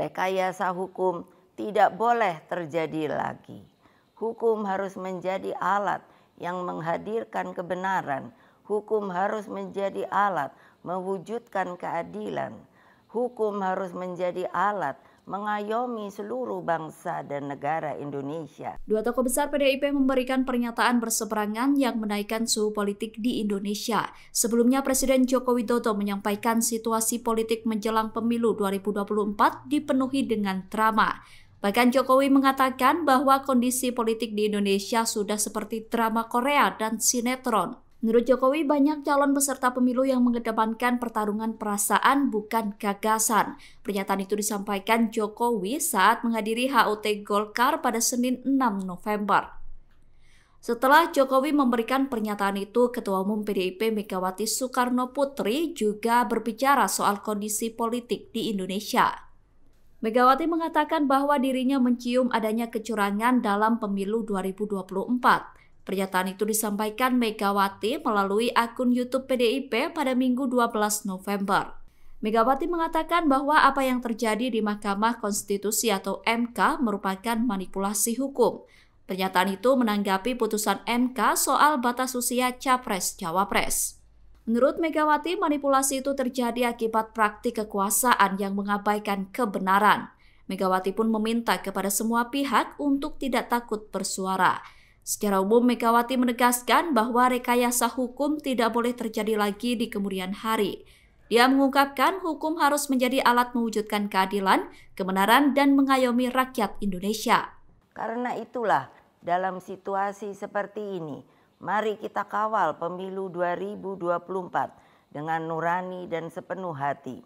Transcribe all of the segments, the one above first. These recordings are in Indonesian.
Rekayasa hukum tidak boleh terjadi lagi. Hukum harus menjadi alat yang menghadirkan kebenaran. Hukum harus menjadi alat mewujudkan keadilan. Hukum harus menjadi alat mengayomi seluruh bangsa dan negara Indonesia. Dua tokoh besar PDIP memberikan pernyataan berseberangan yang menaikkan suhu politik di Indonesia. Sebelumnya Presiden Joko Widodo menyampaikan situasi politik menjelang pemilu 2024 dipenuhi dengan drama. Bahkan Jokowi mengatakan bahwa kondisi politik di Indonesia sudah seperti drama Korea dan sinetron. Menurut Jokowi, banyak calon peserta pemilu yang mengedepankan pertarungan perasaan bukan gagasan. Pernyataan itu disampaikan Jokowi saat menghadiri HUT Golkar pada Senin 6 November. Setelah Jokowi memberikan pernyataan itu, Ketua Umum PDIP Megawati Soekarno Putri juga berbicara soal kondisi politik di Indonesia. Megawati mengatakan bahwa dirinya mencium adanya kecurangan dalam pemilu 2024. Pernyataan itu disampaikan Megawati melalui akun YouTube PDIP pada Minggu 12 November. Megawati mengatakan bahwa apa yang terjadi di Mahkamah Konstitusi atau MK merupakan manipulasi hukum. Pernyataan itu menanggapi putusan MK soal batas usia Capres-Cawapres. Menurut Megawati, manipulasi itu terjadi akibat praktik kekuasaan yang mengabaikan kebenaran. Megawati pun meminta kepada semua pihak untuk tidak takut bersuara. Secara umum, Megawati menegaskan bahwa rekayasa hukum tidak boleh terjadi lagi di kemudian hari. Dia mengungkapkan hukum harus menjadi alat mewujudkan keadilan, kebenaran, dan mengayomi rakyat Indonesia. Karena itulah, dalam situasi seperti ini, mari kita kawal pemilu 2024 dengan nurani dan sepenuh hati.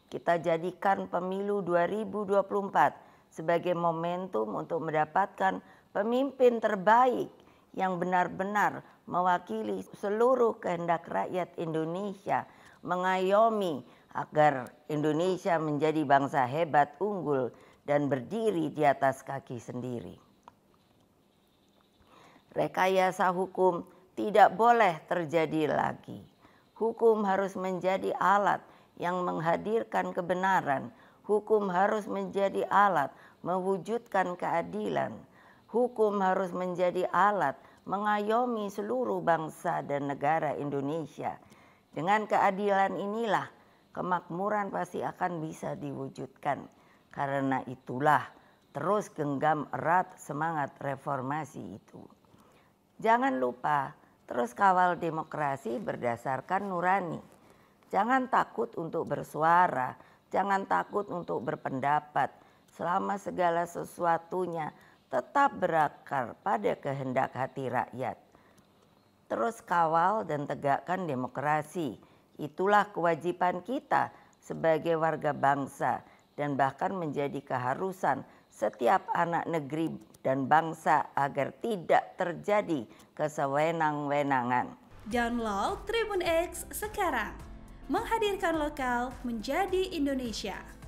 Kita jadikan pemilu 2024 sebagai momentum untuk mendapatkan pemimpin terbaik yang benar-benar mewakili seluruh kehendak rakyat Indonesia, mengayomi agar Indonesia menjadi bangsa hebat, unggul, dan berdiri di atas kaki sendiri. Rekayasa hukum tidak boleh terjadi lagi. Hukum harus menjadi alat yang menghadirkan kebenaran. Hukum harus menjadi alat mewujudkan keadilan. Hukum harus menjadi alat mengayomi seluruh bangsa dan negara Indonesia. Dengan keadilan inilah kemakmuran pasti akan bisa diwujudkan. Karena itulah terus genggam erat semangat reformasi itu. Jangan lupa terus kawal demokrasi berdasarkan nurani. Jangan takut untuk bersuara, jangan takut untuk berpendapat selama segala sesuatunya tetap berakar pada kehendak hati rakyat. Terus kawal dan tegakkan demokrasi. Itulah kewajiban kita sebagai warga bangsa dan bahkan menjadi keharusan setiap anak negeri dan bangsa agar tidak terjadi kesewenang-wenangan. Download Tribun X sekarang, menghadirkan lokal menjadi Indonesia.